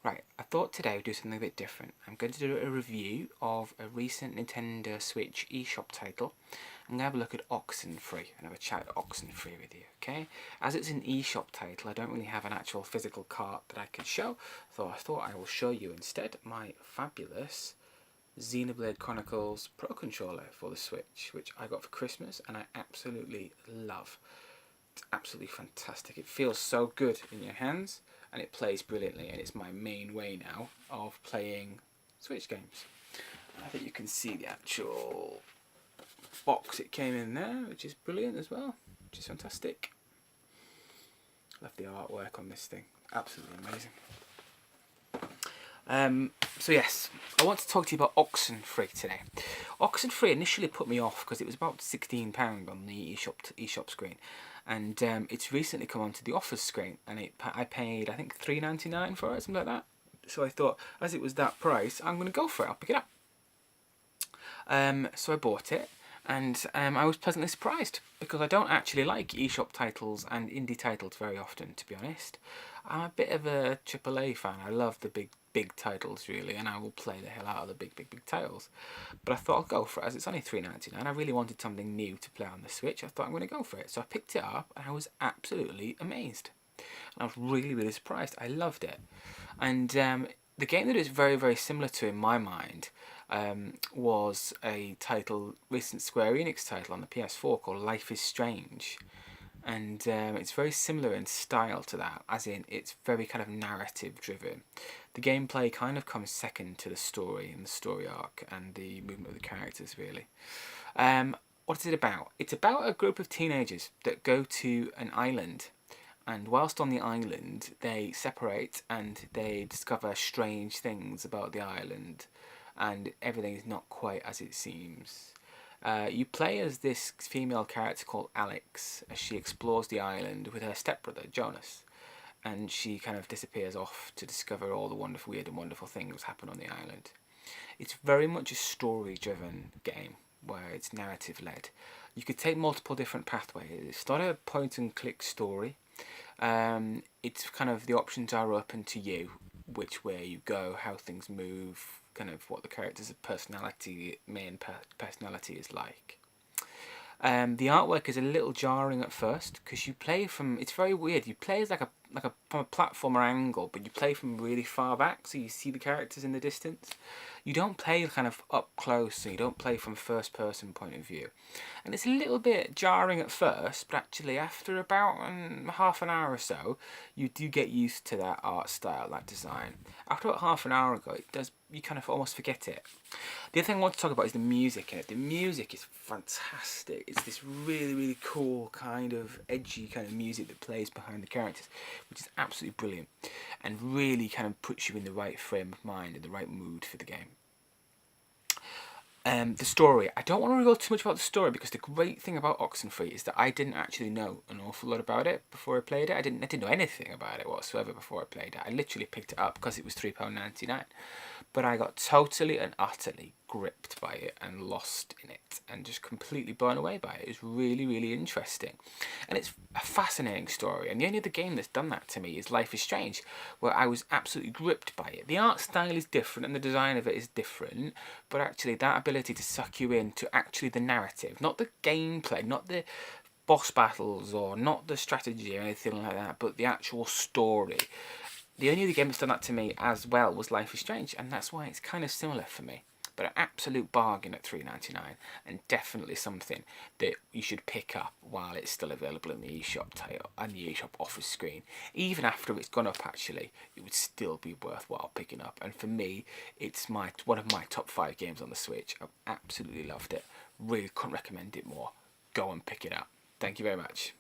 Right, I thought today we'd do something a bit different. I'm going to do a review of a recent Nintendo Switch eShop title. I'm going to have a look at Oxenfree and have a chat at Oxenfree with you, okay? As it's an eShop title, I don't really have an actual physical cart that I can show, so I thought I will show you instead my fabulous Xenoblade Chronicles Pro Controller for the Switch, which I got for Christmas and I absolutely love. It's absolutely fantastic. It feels so good in your hands and it plays brilliantly, and it's my main way now of playing Switch games. I think you can see the actual box it came in there, which is brilliant as well, which is fantastic. Love the artwork on this thing, absolutely amazing. So yes, I want to talk to you about Oxenfree today. Oxenfree initially put me off because it was about £16 on the eShop screen, and it's recently come onto the offers screen, and I paid I think £3.99 for it, something like that. So I thought, as it was that price, I'm going to go for it. I'll pick it up. So I bought it, and I was pleasantly surprised because I don't actually like eShop titles and indie titles very often, to be honest. I'm a bit of a AAA fan. I love the big titles really, and I will play the hell out of the big titles. But I thought I'll go for it as it's only £3.99. I really wanted something new to play on the Switch. I thought I'm going to go for it. So I picked it up and I was absolutely amazed. And I was really surprised. I loved it. And the game that is very similar to in my mind was a recent Square Enix title on the PS4 called Life is Strange. And it's very similar in style to that, as in it's very kind of narrative driven. The gameplay kind of comes second to the story and the story arc and the movement of the characters really. What is it about? It's about a group of teenagers that go to an island, and whilst on the island they separate and they discover strange things about the island, and everything is not quite as it seems. You play as this female character called Alex as she explores the island with her stepbrother Jonas, and she kind of disappears off to discover all the weird and wonderful things that happen on the island. It's very much a story-driven game where it's narrative-led. You could take multiple different pathways. It's not a point-and-click story. It's kind of the options are open to you, which way you go, how things move, kind of what the character's main personality is like. The artwork is a little jarring at first because you play from. It's very weird. You play as from a platformer angle, but you play from really far back, so you see the characters in the distance. You don't play kind of up close, so you don't play from first person point of view. And it's a little bit jarring at first, but actually after about half an hour or so, you do get used to that art style, that design. After about half an hour ago, you kind of almost forget it. The other thing I want to talk about is the music in it. The music is fantastic. It's this really cool kind of edgy kind of music that plays behind the characters, which is absolutely brilliant and really kind of puts you in the right frame of mind and the right mood for the game. The story. I don't want to reveal too much about the story because the great thing about Oxenfree is that I didn't actually know an awful lot about it before I played it. I didn't know anything about it whatsoever before I played it. I literally picked it up because it was £3.99. But I got totally and utterly gripped by it and lost in it and just completely blown away by it. It was really interesting. And it's a fascinating story. And the only other game that's done that to me is Life is Strange, where I was absolutely gripped by it. The art style is different and the design of it is different, but actually that ability to suck you into actually the narrative, not the gameplay, not the boss battles or not the strategy or anything like that, but the actual story. The only other game that's done that to me as well was Life is Strange, and that's why it's kind of similar for me. But an absolute bargain at £3.99, and definitely something that you should pick up while it's still available in the eShop title and the eShop office screen. Even after it's gone up, actually, it would still be worthwhile picking up. And for me, it's one of my top 5 games on the Switch. I've absolutely loved it. Really couldn't recommend it more. Go and pick it up. Thank you very much.